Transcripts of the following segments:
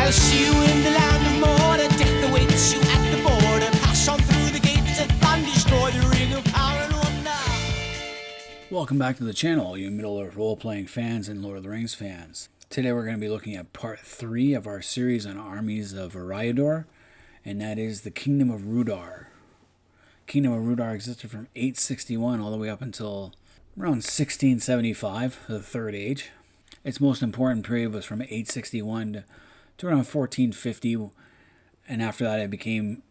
I'll see you in the land of Mordor. Death awaits you at the border. Pass on through the gates of fun, destroy the ring of power and wonder. Welcome back to the channel, you Middle-earth role-playing fans and Lord of the Rings fans. Today we're going to be looking at part 3 of our series on Armies of Eriador, and that is the Kingdom of Rhudaur. Kingdom of Rhudaur existed from 861 all the way up until around 1675, the Third Age. Its most important period was from 861 to around 1450, and after that it became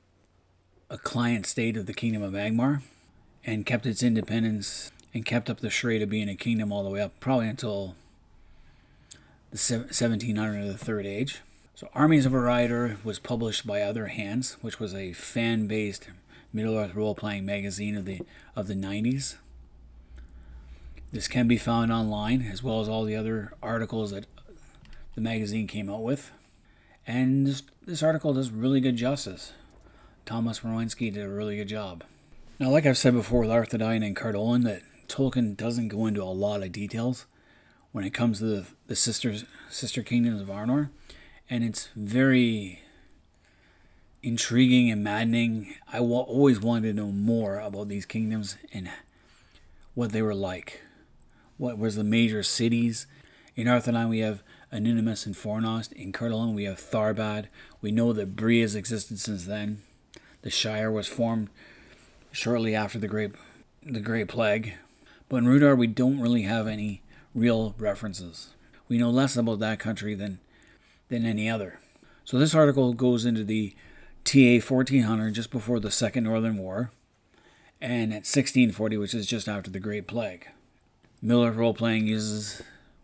a client state of the Kingdom of Angmar, and kept its independence and kept up the charade of being a kingdom all the way up, probably until the 1700 of the Third Age. So Armies of Rhudaur was published by Other Hands, which was a fan-based Middle-earth role-playing magazine of the 90s. This can be found online, as well as all the other articles that the magazine came out with. And this article does really good justice. Thomas Rowanski did a really good job. Now, like I've said before with Arthedain and Cardolan, that Tolkien doesn't go into a lot of details when it comes to the sister kingdoms of Arnor, and it's very intriguing and maddening. I always wanted to know more about these kingdoms and what they were like. What was the major cities? In Arthedain we have Anunimus and Fornost. In Cardolan we have Tharbad. We know that Bree has existed since then. The Shire was formed shortly after the Great Plague. But in Rhudaur we don't really have any real references. We know less about that country than any other. So this article goes into the TA 1400, just before the Second Northern War, and at 1640, which is just after the Great Plague. Middle-earth role-playing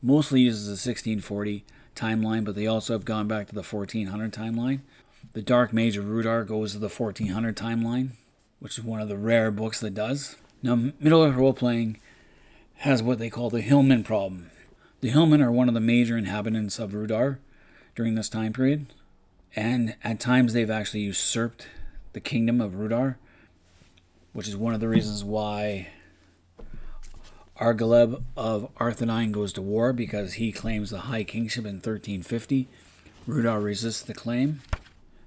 mostly uses the 1640 timeline, but they also have gone back to the 1400 timeline. The Dark Mage of Rhudaur goes to the 1400 timeline, which is one of the rare books that does. Now, Middle-earth role-playing has what they call the Hillman problem. The Hillman are one of the major inhabitants of Rhudaur during this time period, and at times they've actually usurped the kingdom of Rhudaur, which is one of the reasons why Argaleb of Arthedain goes to war, because he claims the high kingship in 1350. Rhudaur resists the claim,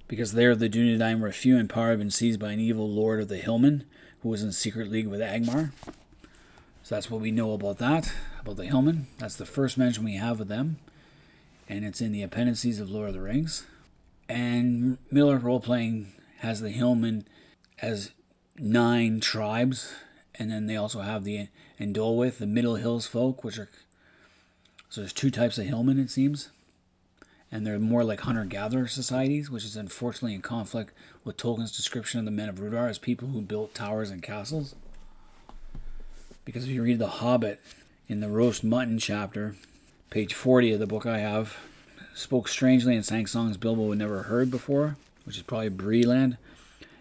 because there the Dunedain were few in power, had been seized by an evil lord of the Hillman, who was in secret league with Angmar. So that's what we know about that, about the Hillman. That's the first mention we have of them, and it's in the appendices of Lord of the Rings. And Middle-earth role-playing has the Hillman as 9 tribes, and then they also have the Endolwith, the Middle Hills folk, so there's 2 types of Hillmen, it seems. And they're more like hunter-gatherer societies, which is unfortunately in conflict with Tolkien's description of the men of Rhudaur as people who built towers and castles. Because if you read The Hobbit in the Roast Mutton chapter, page 40 of the book I have, spoke strangely and sang songs Bilbo had never heard before, which is probably Breeland.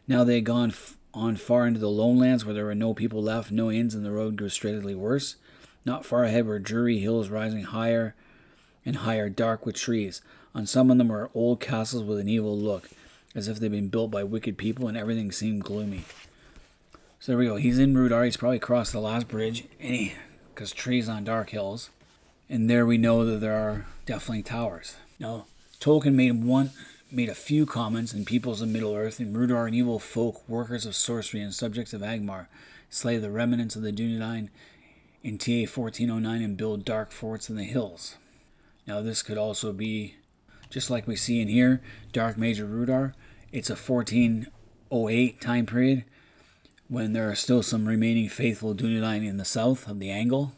Now they had gone on far into the lone lands where there were no people left, no inns, and the road grew straightly worse. Not far ahead were dreary hills rising higher and higher, dark with trees. On some of them were old castles with an evil look, as if they'd been built by wicked people, and everything seemed gloomy. So there we go. He's in Rhudaur. He's probably crossed the last bridge, because trees on dark hills. And there we know that there are definitely towers. Now, Tolkien made a few comments in Peoples of Middle-earth. In Rhudaur, an evil folk, workers of sorcery and subjects of Angmar, slay the remnants of the Dunedain in TA 1409 and build dark forts in the hills. Now, this could also be, just like we see in here, Dark Mage of Rhudaur. It's a 1408 time period when there are still some remaining faithful Dunedain in the south of the Angle,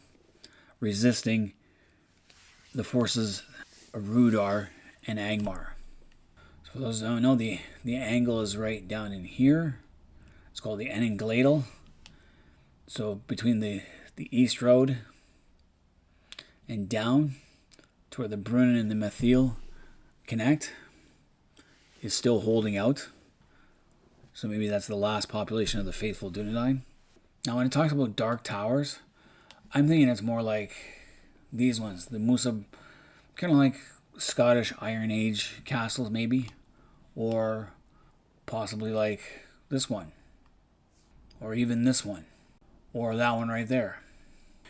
resisting the forces of Rhudaur and Angmar. So for those who don't know, the Angle is right down in here. It's called the Eningladel. So between the East Road and down to where the Brunnen and the Methiel connect is still holding out. So maybe that's the last population of the faithful Dunedain. Now when it talks about dark towers, I'm thinking it's more like these ones, the Musa, kind of like Scottish Iron Age castles maybe, or possibly like this one, or even this one, or that one right there.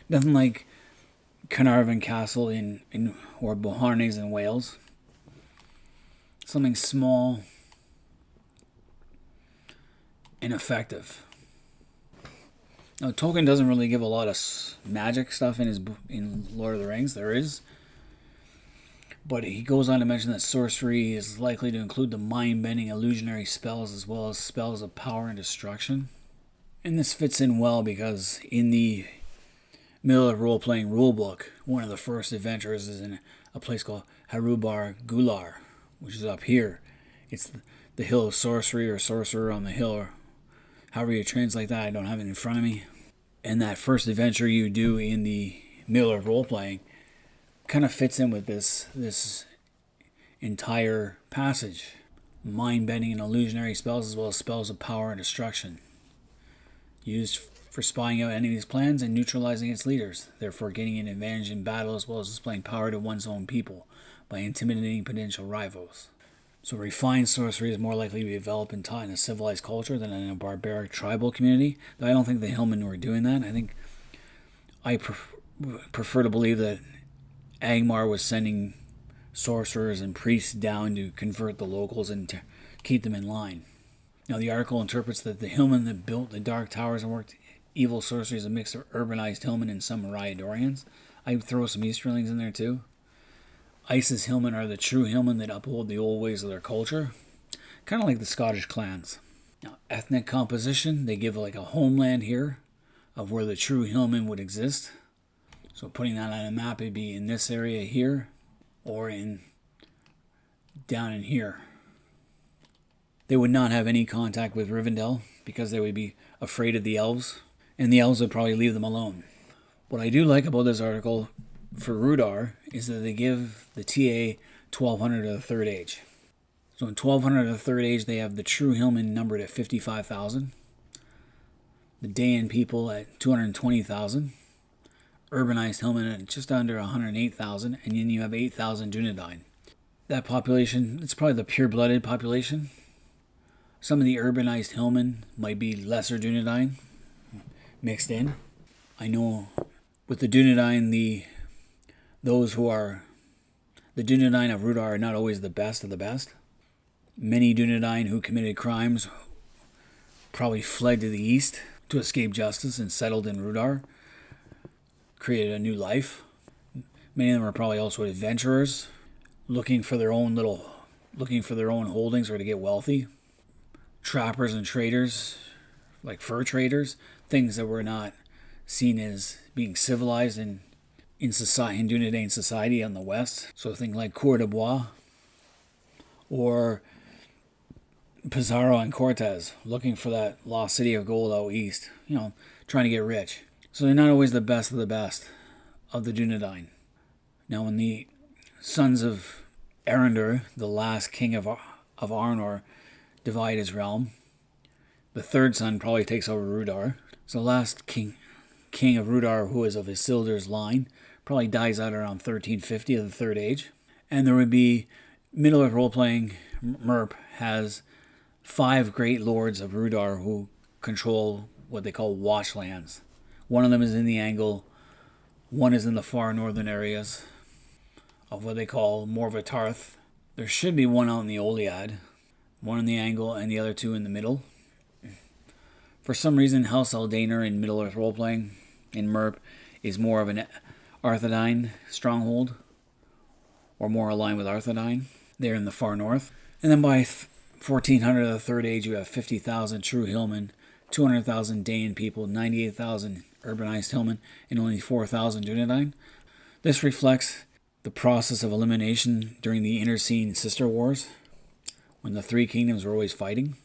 Nothing like Carnarvon Castle or Beauharnais in Wales. something small and effective. Now, Tolkien doesn't really give a lot of magic stuff in Lord of the Rings. There is. But he goes on to mention that sorcery is likely to include the mind-bending illusionary spells as well as spells of power and destruction. And this fits in well because in the Middle of Role-Playing Rulebook, one of the first adventures is in a place called Harubar Gular, which is up here. It's the Hill of Sorcery or Sorcerer on the Hill, or however you translate that. I don't have it in front of me. And that first adventure you do in the Middle of Role-Playing kind of fits in with this entire passage. Mind-bending and illusionary spells as well as spells of power and destruction. Used for spying out enemies' plans and neutralizing its leaders, therefore gaining an advantage in battle as well as displaying power to one's own people by intimidating potential rivals. So refined sorcery is more likely to be developed and taught in a civilized culture than in a barbaric tribal community. Though I don't think the Hillmen were doing that. I think I prefer to believe that Angmar was sending sorcerers and priests down to convert the locals and to keep them in line. Now the article interprets that the Hillmen that built the Dark Towers and worked evil sorcery is a mix of urbanized Hillmen and some Eriadorians. I'd throw some Easterlings in there too. Ice's Hillmen are the true Hillmen that uphold the old ways of their culture. Kind of like the Scottish clans. Now, ethnic composition, they give like a homeland here of where the true Hillmen would exist. So putting that on a map, it'd be in this area here or down in here. They would not have any contact with Rivendell because they would be afraid of the elves, and the elves would probably leave them alone. What I do like about this article for Rhudaur is that they give the TA 1200 of the Third Age. So in 1200 of the Third Age, they have the true Hillmen numbered at 55,000, the Daein people at 220,000, urbanized Hillmen at just under 108,000, and then you have 8,000 Dunedain. That population, it's probably the pure-blooded population. Some of the urbanized Hillmen might be lesser Dunedain mixed in. I know with the Dunedain, the Dunedain of Rhudaur are not always the best of the best. Many Dunedain who committed crimes probably fled to the east to escape justice and settled in Rhudaur, created a new life. Many of them are probably also adventurers, looking for their own holdings or to get wealthy. Trappers and traders, like fur traders, things that were not seen as being civilized in Dunedain society on the west. So things like Coeur de Bois or Pizarro and Cortez, looking for that lost city of gold out east, trying to get rich. So they're not always the best of the best of the Dunedain. Now when the sons of Eriador, the last king of Arnor, divide his realm, the third son probably takes over Rhudaur. So the last king of Rhudaur, who is of Isildur's line, probably dies out around 1350 of the Third Age. And there would be, Middle Earth Role-Playing MERP has 5 great lords of Rhudaur who control what they call watchlands. One of them is in the Angle, one is in the far northern areas of what they call Morvatarth. There should be one out in the Olead, one in the Angle, and the other 2 in the middle. For some reason, House Eldaner in Middle Earth Role-Playing in MERP is more of an Arthedain stronghold, or more aligned with Arthedain. They're in the far north. And then by 1400 of the Third Age, you have 50,000 true Hillmen, 200,000 Daein people, 98,000 urbanized Hillmen, and only 4,000 Dunedain. This reflects the process of elimination during the Intercene Sister Wars, when the 3 kingdoms were always fighting.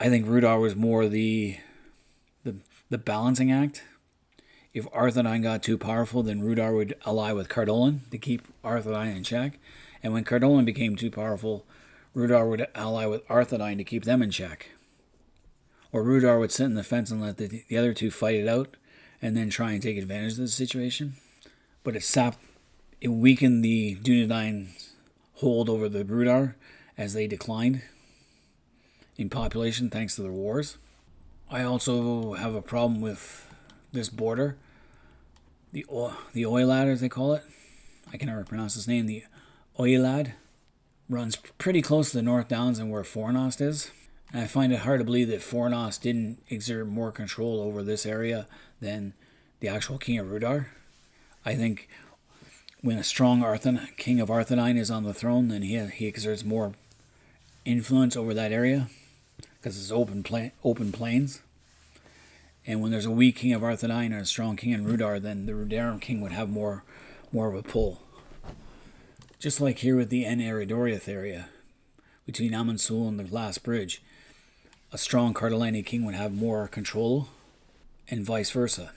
I think Rhudaur was more the balancing act. If Arthedain got too powerful, then Rhudaur would ally with Cardolan to keep Arthedain in check. And when Cardolan became too powerful, Rhudaur would ally with Arthedain to keep them in check. Or Rhudaur would sit in the fence and let the other 2 fight it out and then try and take advantage of the situation. But it weakened the Dunedain's hold over the Rhudaur as they declined in population thanks to their wars. I also have a problem with this border. The Oilad, as they call it. I can never pronounce his name. The Oilad. runs pretty close to the North Downs and where Fornost is. And I find it hard to believe that Fornost didn't exert more control over this area than the actual King of Rhudaur. I think when a strong King of Arthedain is on the throne, then he exerts more influence over that area because it's open plains. And when there's a weak King of Arthedain and a strong King in Rhudaur, then the Rhudaran king would have more of a pull. Just like here with the Eriador area, between Amansul and the last bridge, a strong Cardellani king would have more control, and vice versa.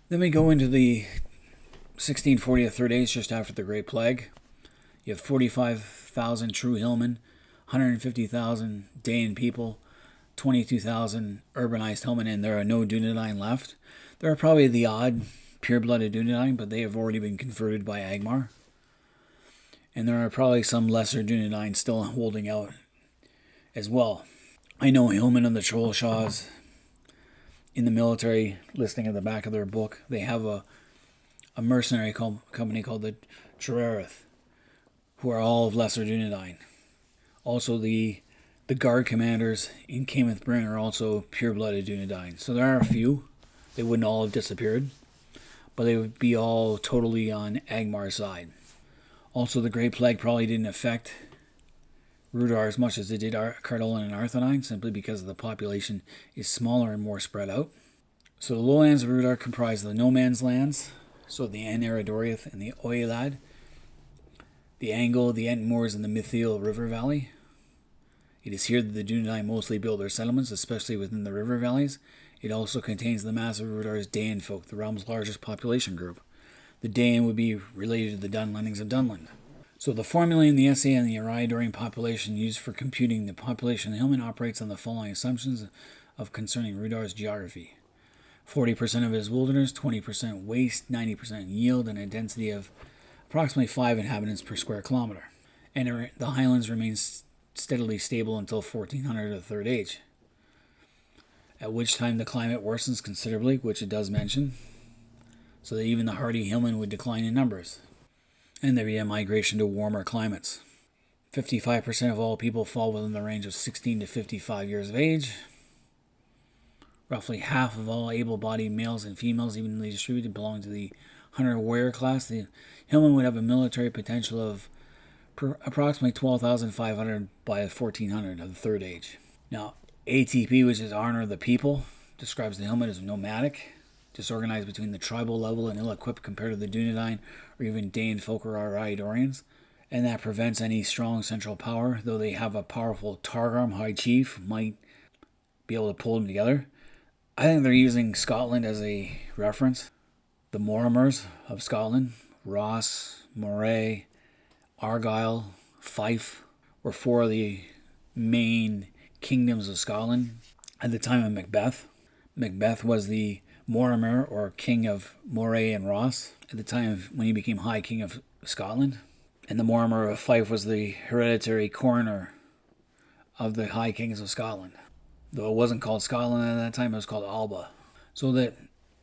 Then we go into the 1640 Third Age, just after the Great Plague. You have 45,000 true Hillmen, 150,000 Dayan people, 22,000 urbanized Hillmen, and there are no Dunedain left. There are probably the odd pure-blooded Dunedain, but they have already been converted by Angmar. And there are probably some lesser Dunedain still holding out as well. I know Hillman and the Trollshaws, in the military listing at the back of their book, they have a mercenary company called the Trerarith, who are all of lesser Dunedain. Also, the guard commanders in Cameth Bryn are also pure-blooded Dunedain. So there are a few. They wouldn't all have disappeared, but they would be all totally on Angmar's side. Also, the Great Plague probably didn't affect Rhudaur as much as it did Cardellin and Arthedain, simply because the population is smaller and more spread out. So the lowlands of Rhudaur comprise the no man's lands, so the Eriador and the Oilad, the Angle, the Entmoors, and the Mithiel River Valley. It is here that the Dunedain mostly build their settlements, especially within the river valleys. It also contains the massive Rhudaur's Dayan folk, the realm's largest population group. The Dayan would be related to the Dunlendings of Dunland. So the formula in the essay on the Eriadorian population used for computing the population of the Hillman operates on the following assumptions of concerning Rhudaur's geography. 40% of it is wilderness, 20% waste, 90% yield, and a density of approximately 5 inhabitants per square kilometer. And the highlands remain steadily stable until 1400 of the Third Age, at which time the climate worsens considerably, which it does mention, so that even the hardy Hillmen would decline in numbers, and there be a migration to warmer climates. 55% of all people fall within the range of 16 to 55 years of age. Roughly half of all able-bodied males and females evenly distributed belong to the hunter-warrior class. The Hillmen would have a military potential of approximately 12,500 by 1400 of the Third Age. Now, ATP, which is Honor of the People, describes the Hillmen as nomadic, disorganized between the tribal level and ill-equipped compared to the Dunedain or even Dayan folk or Eriadorians, and that prevents any strong central power, though they have a powerful Targarm High Chief might be able to pull them together. I think they're using Scotland as a reference. The Mortimers of Scotland, Ross, Moray, Argyll, Fife, were four of the main kingdoms of Scotland at the time of Macbeth. Macbeth was the Mortimer, or King of Moray and Ross, at the time when he became High King of Scotland. And the Mortimer of Fife was the hereditary coroner of the High Kings of Scotland. Though it wasn't called Scotland at that time, it was called Alba. So that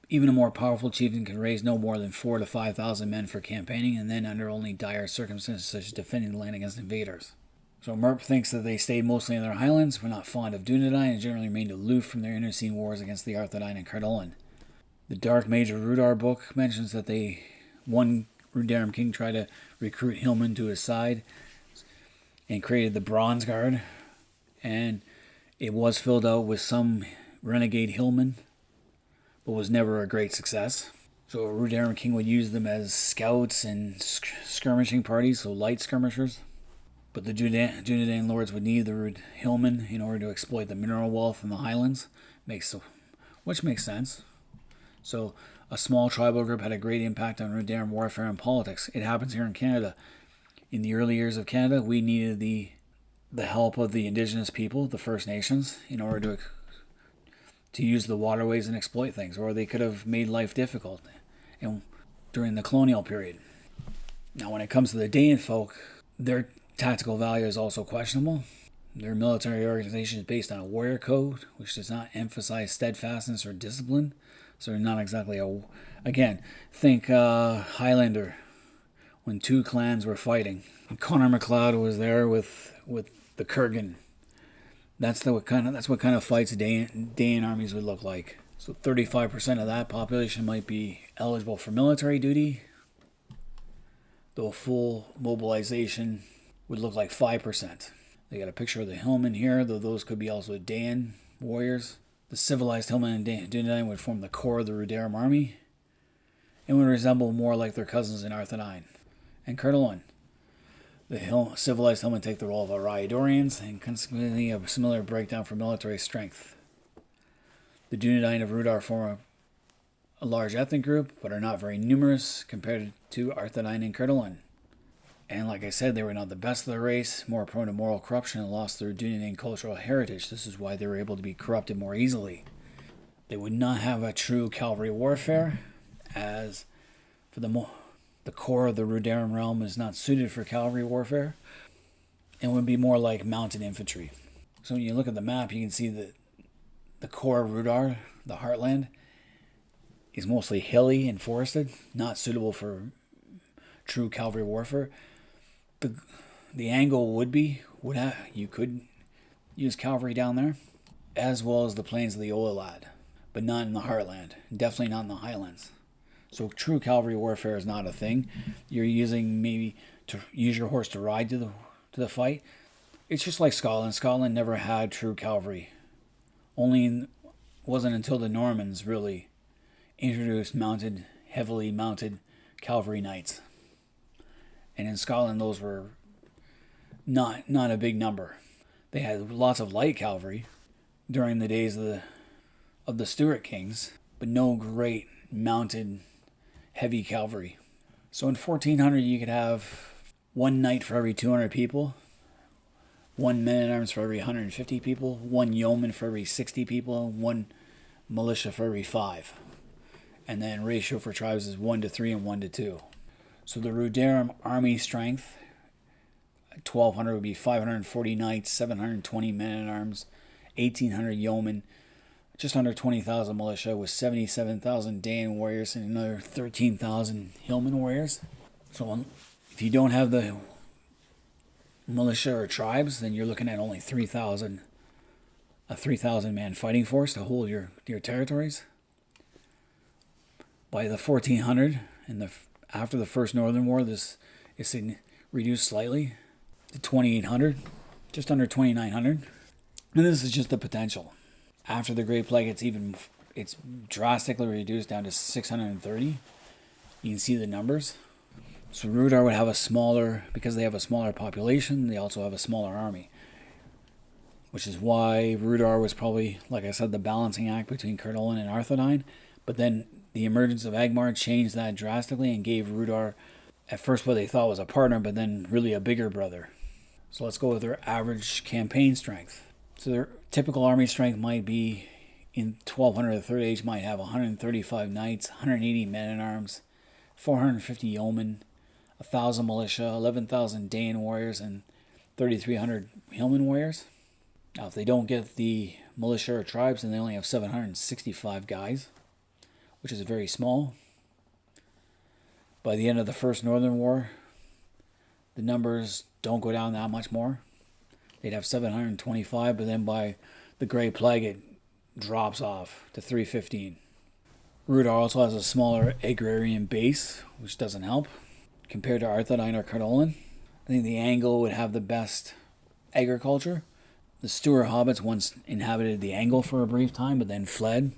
even a more powerful chieftain can raise no more than 4,000 to 5,000 men for campaigning, and then under only dire circumstances such as defending the land against invaders. So Merp thinks that they stayed mostly in their highlands, were not fond of Dunedain, and generally remained aloof from their internecine wars against the Arthedain and Cardellin. The Dark Mage of Rhudaur book mentions that one Rhudaran king tried to recruit Hillman to his side and created the Bronze Guard, and it was filled out with some renegade Hillman, but was never a great success. So a Rhudaran king would use them as scouts and skirmishing parties, so light skirmishers. But the Dunedain lords would need the Hillmen in order to exploit the mineral wealth in the highlands, which makes sense. So a small tribal group had a great impact on Rhudaran warfare and politics. It happens here in Canada. In the early years of Canada, we needed the help of the indigenous people, the First Nations, in order to use the waterways and exploit things, or they could have made life difficult during the colonial period. Now, when it comes to the Dayan folk, their tactical value is also questionable. Their military organization is based on a warrior code, which does not emphasize steadfastness or discipline. So they're not exactly think Highlander, when two clans were fighting. And Connor MacLeod was there with the Kurgan. That's what kind of fights Daein armies would look like. So 35% of that population might be eligible for military duty, though full mobilization would look like 5%. They got a picture of the Hillman here, though those could be also Daein warriors. The civilized Hillman and Dunedain would form the core of the Rhudaur army and would resemble more like their cousins in Arthedain and Curdlan. The civilized Hillmen take the role of Eriadorians and consequently have a similar breakdown for military strength. The Dunedain of Rhudaur form a large ethnic group, but are not very numerous compared to Arthedain and Curdlan. And like I said, they were not the best of the race, more prone to moral corruption, and lost their Dunedain cultural heritage. This is why they were able to be corrupted more easily. They would not have a true cavalry warfare, as for the core of the Rhudaur realm is not suited for cavalry warfare, and would be more like mounted infantry. So when you look at the map, you can see that the core of Rhudaur, the heartland, is mostly hilly and forested, not suitable for true cavalry warfare. The angle you could use cavalry down there, as well as the plains of the Oilad, but not in the heartland, definitely not in the highlands. So true cavalry warfare is not a thing. You're using maybe to use your horse to ride to the fight. It's just like Scotland. Scotland never had true cavalry. Wasn't until the Normans really introduced heavily mounted cavalry knights. And in Scotland, those were not a big number. They had lots of light cavalry during the days of the Stuart kings, but no great mounted heavy cavalry. So in 1400, you could have one knight for every 200 people, one man-at-arms for every 150 people, one yeoman for every 60 people, and one militia for every 5. And then ratio for tribes is 1-3 and 1-2. So the Rhudaur army strength, 1200 would be 540 knights, 720 men-at-arms, 1800 yeomen, just under 20,000 militia with 77,000 Daein warriors and another 13,000 Hillman warriors. So if you don't have the militia or tribes, then you're looking at only 3,000, a 3,000 man fighting force to hold your territories. By the 1400 and after the First Northern War, this is reduced slightly to 2,800, just under 2,900. And this is just the potential. After the Great Plague, it's drastically reduced down to 630. You can see the numbers. So Rhudaur would have because they have a smaller population, they also have a smaller army. Which is why Rhudaur was probably, like I said, the balancing act between Curdlan and Arthedain. But then the emergence of Angmar changed that drastically and gave Rhudaur at first what they thought was a partner, but then really a bigger brother. So let's go with their average campaign strength. So their typical army strength might be, in 1200, the Third Age might have 135 knights, 180 men-at-arms, 450 yeomen, 1,000 militia, 11,000 Daein warriors, and 3,300 Hillman warriors. Now, if they don't get the militia or tribes, then they only have 765 guys, which is very small. By the end of the First Northern War, the numbers don't go down that much more. They'd have 725, but then by the Great Plague, it drops off to 315. Rhudaur also has a smaller agrarian base, which doesn't help. Compared to Arthedain or Curdlan, I think the Angle would have the best agriculture. The Stuart hobbits once inhabited the Angle for a brief time, but then fled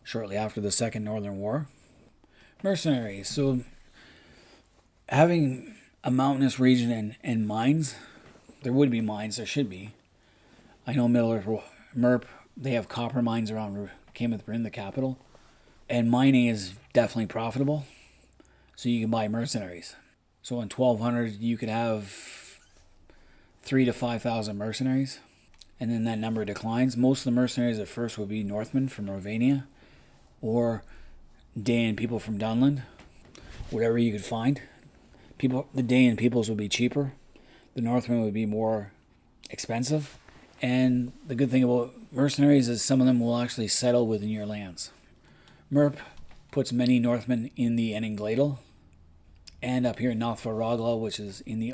shortly after the Second Northern War. Mercenaries. So having a mountainous region and mines, there would be mines, there should be. I know Middle Merp, they have copper mines around Cameth Bryn, the capital. And mining is definitely profitable, so you can buy mercenaries. So in 1200, you could have 3,000 to 5,000 mercenaries, and then that number declines. Most of the mercenaries at first would be Northmen from Rovania, or Daein people from Dunland, whatever you could find. The Daein peoples would be cheaper. The Northmen would be more expensive. And the good thing about mercenaries is some of them will actually settle within your lands. Merp puts many Northmen in the Eningladel, and up here in Nathvaragla, which is in the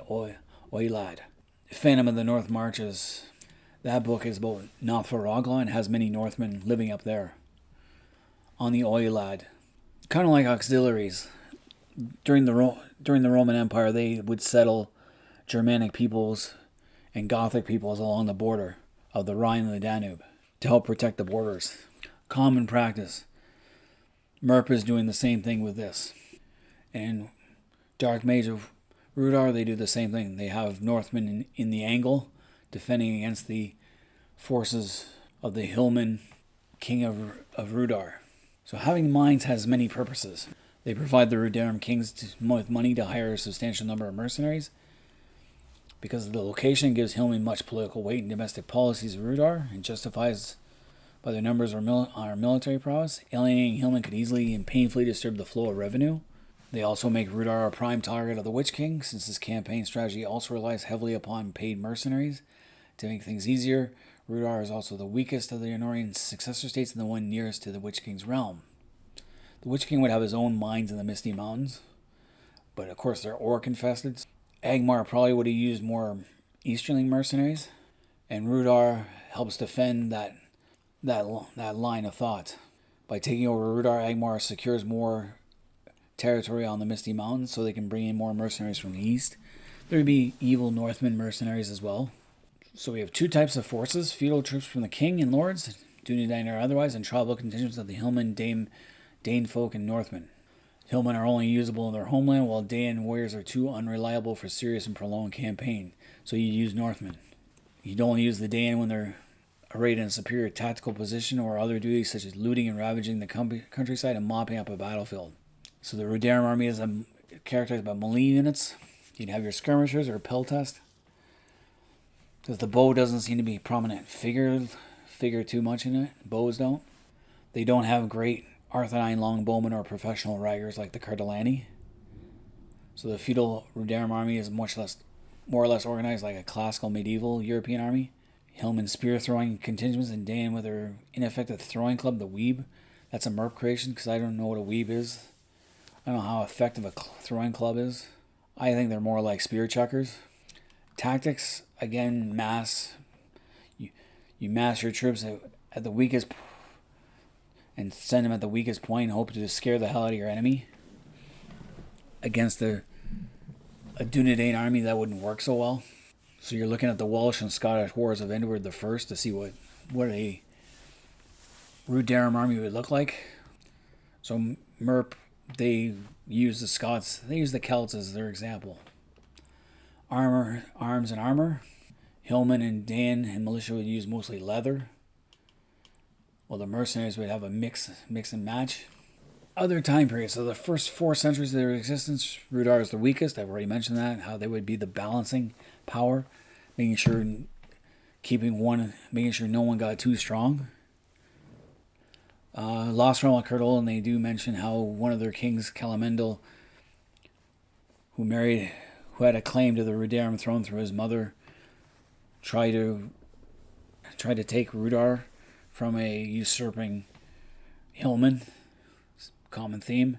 Oilad. Phantom of the North Marches. That book is about Nathvaragla and has many Northmen living up there on the Oilad. Kind of like auxiliaries. During the Roman Empire, they would settle Germanic peoples and Gothic peoples along the border of the Rhine and the Danube to help protect the borders. Common practice. Merp is doing the same thing with this. And Dark Mage of Rhudaur, they do the same thing. They have Northmen in the angle defending against the forces of the Hillman, king of Rhudaur. So having mines has many purposes. They provide the Rhudarum kings with money to hire a substantial number of mercenaries. Because of the location, gives Hillman much political weight in domestic policies of Rhudaur and justifies by their numbers or military prowess. Alienating Hillman could easily and painfully disturb the flow of revenue. They also make Rhudaur a prime target of the Witch King, since his campaign strategy also relies heavily upon paid mercenaries. To make things easier, Rhudaur is also the weakest of the Honorian successor states and the one nearest to the Witch King's realm. The Witch King would have his own mines in the Misty Mountains, but of course they're orc-infested. Angmar probably would have used more Easterling mercenaries, and Rhudaur helps defend that line of thought. By taking over Rhudaur, Angmar secures more territory on the Misty Mountains so they can bring in more mercenaries from the east. There would be evil Northmen mercenaries as well. So we have two types of forces: feudal troops from the king and lords, Dunedain or otherwise, and tribal contingents of the Hillman, Dane folk, and Northmen. Hillmen are only usable in their homeland, while Dain warriors are too unreliable for serious and prolonged campaign, so you use Northmen. You don't use the Dain when they're arrayed in a superior tactical position or other duties such as looting and ravaging the countryside and mopping up a battlefield. So the Rhudarum army is characterized by melee units. You'd have your skirmishers or peltast. Because the bow doesn't seem to be a prominent figure too much in it. Bows don't. They don't have great Arthurine longbowmen or professional raggers like the Cardellani. So the feudal Rhudarum army is more or less organized like a classical medieval European army. Hillman spear-throwing contingents and Dain with their ineffective throwing club, the Weeb. That's a merp creation because I don't know what a Weeb is. I don't know how effective a throwing club is. I think they're more like spear chuckers. Tactics, again, mass. You mass your troops at the weakest and send them at the weakest point, hope to scare the hell out of your enemy. Against a Dunedain army, that wouldn't work so well. So you're looking at the Welsh and Scottish wars of Edward I to see what a Rhudarum army would look like. So Merp, they use the Scots, they use the Celts as their example. Arms and armor. Hillman and Dain and militia would use mostly leather, while the mercenaries would have a mix and match. Other time periods. So the first 4 centuries of their existence, Rhudaur is the weakest. I've already mentioned that, how they would be the balancing power, making sure no one got too strong. Lost Realm of Curdle, and they do mention how one of their kings, Calamendal, who had a claim to the Rhudarum throne through his mother, tried to take Rhudaur from a usurping Hillman. Common theme.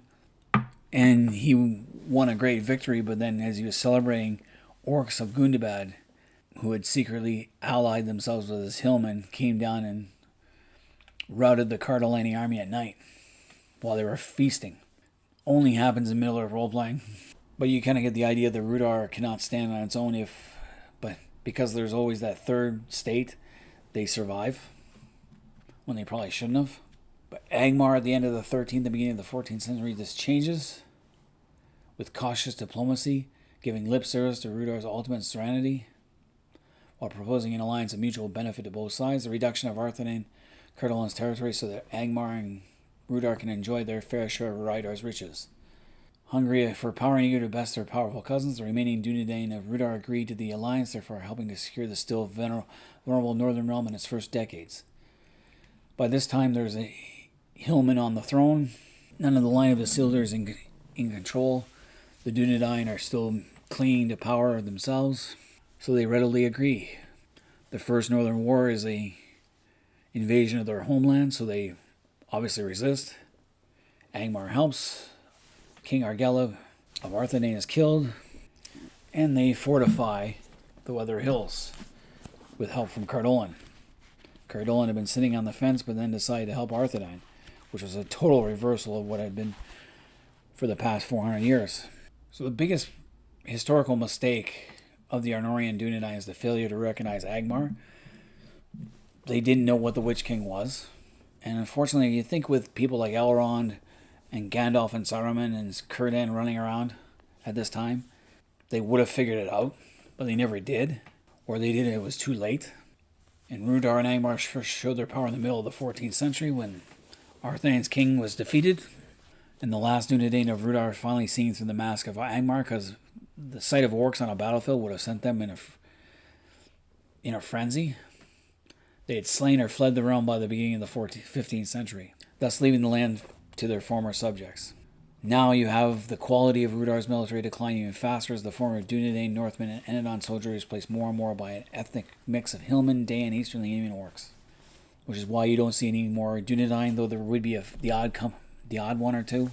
And he won a great victory, but then as he was celebrating, orcs of Gundabad, who had secretly allied themselves with his Hillman, came down and routed the Cardellani army at night while they were feasting. Only happens in the middle of role-playing. But you kind of get the idea that Rhudaur cannot stand on its own but because there's always that third state, they survive when they probably shouldn't have. But Angmar at the end of the 13th, the beginning of the 14th century, this changes with cautious diplomacy, giving lip service to Rhudaur's ultimate serenity, while proposing an alliance of mutual benefit to both sides, the reduction of Arthedain, Curdlelan's territory so that Angmar and Rhudaur can enjoy their fair share of Rhudaur's riches. Hungry for power and eager to best their powerful cousins, the remaining Dunedain of Rhudaur agreed to the alliance, therefore helping to secure the still vulnerable northern realm in its first decades. By this time, there's a Hillman on the throne. None of the line of Isildur is in control. The Dunedain are still clinging to power themselves, so they readily agree. The First Northern War is a invasion of their homeland, so they obviously resist. Angmar helps. King Argella of Arthedain is killed, and they fortify the Weather Hills with help from Cardolan. Cardolan had been sitting on the fence, but then decided to help Arthedain, which was a total reversal of what had been for the past 400 years. So the biggest historical mistake of the Arnorian Dunedain is the failure to recognize Angmar. They didn't know what the Witch King was. And unfortunately, you think with people like Elrond and Gandalf and Saruman and Círdan running around at this time, they would have figured it out, but they never did. Or they did, it was too late. And Rhudaur and Angmar first showed their power in the middle of the 14th century when Arthedain's king was defeated. And the last Dunedain of Rhudaur finally seen through the mask of Angmar, because the sight of orcs on a battlefield would have sent them in a frenzy. They had slain or fled the realm by the beginning of the 15th century, thus leaving the land to their former subjects. Now you have the quality of Rhudaur's military decline even faster as the former Dunedain, Northmen, and Enodon soldiery is replaced more and more by an ethnic mix of Hillman, Day, and Eastern Lemnian orcs, which is why you don't see any more Dunedain, though there would be the odd one or two.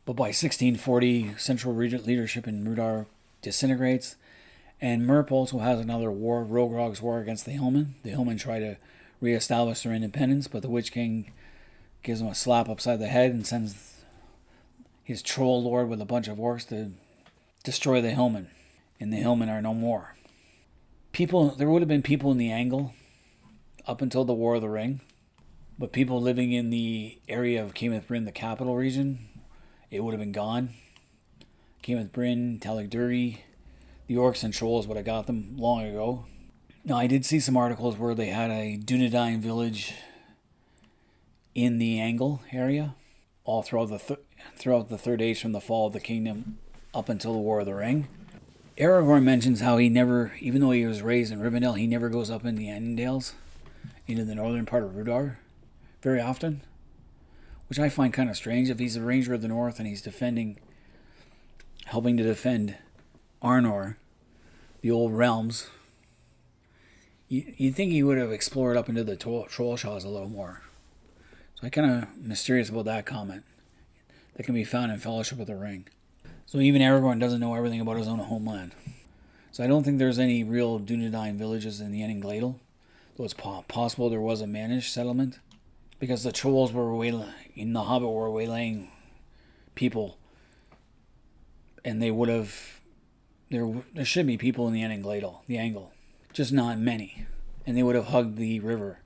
But by 1640, central leadership in Rhudaur disintegrates, and Merp also has another war, Rogrog's War against the Hillmen. The Hillmen try to re-establish their independence, but the Witch King gives them a slap upside the head and sends his troll lord with a bunch of orcs to destroy the Hillmen. And the Hillmen are no more. There would have been people in the Angle up until the War of the Ring, but people living in the area of Camith Bryn, the capital region, it would have been gone. Camith Bryn, Taligduri, the orcs and trolls would have got them long ago. Now, I did see some articles where they had a Dunedain village in the Angle area, all throughout the Third Age from the fall of the kingdom up until the War of the Ring. Aragorn mentions how he never, even though he was raised in Rivendell, he never goes up in the Annandales, into the northern part of Rhudaur, very often, which I find kind of strange. If he's a Ranger of the North and he's helping to defend Arnor, the old realms, you'd think he would have explored up into the Trollshaws a little more. So I'm kind of mysterious about that comment that can be found in Fellowship of the Ring. So even Aragorn doesn't know everything about his own homeland. So I don't think there's any real Dunedain villages in the Annandale, though it's possible there was a managed settlement, because the trolls in the Hobbit were waylaying people, and they would have. There should be people in the Angle, just not many, and they would have hugged the river.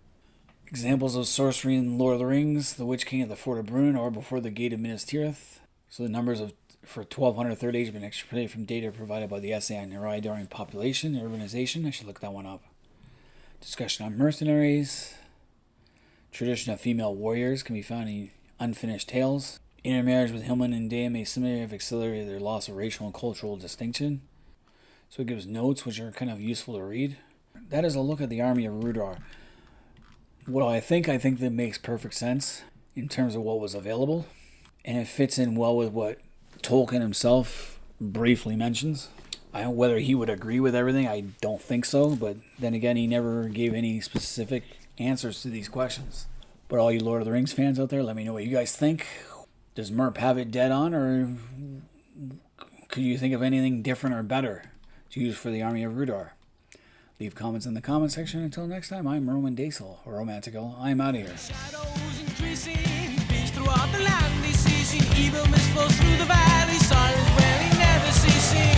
Examples of sorcery in Lord of the Rings: the Witch King at the Fort of Brún or before the Gate of Minas Tirith. So the numbers for 1200 Third Age have been extrapolated from data provided by the essay on Eriador population and urbanization. I should look that one up. Discussion on mercenaries. Tradition of female warriors can be found in Unfinished Tales. Intermarriage with Hillman and Day may similarly have accelerated their loss of racial and cultural distinction. So it gives notes which are kind of useful to read. That is a look at the Army of Rhudaur. What I think that makes perfect sense in terms of what was available, and it fits in well with what Tolkien himself briefly mentions. Whether he would agree with everything, I don't think so, but then again, he never gave any specific answers to these questions. But all you Lord of the Rings fans out there, let me know what you guys think. Does Merp have it dead on, or could you think of anything different or better to use for the Army of Rhudaur? Leave comments in the comment section. Until next time, I'm Roman Daisel, or Romantical. I'm out of here. Shadows increasing, beast throughout the land, they ceasing, evil mist flows through the valley, silence wailing, never ceasing.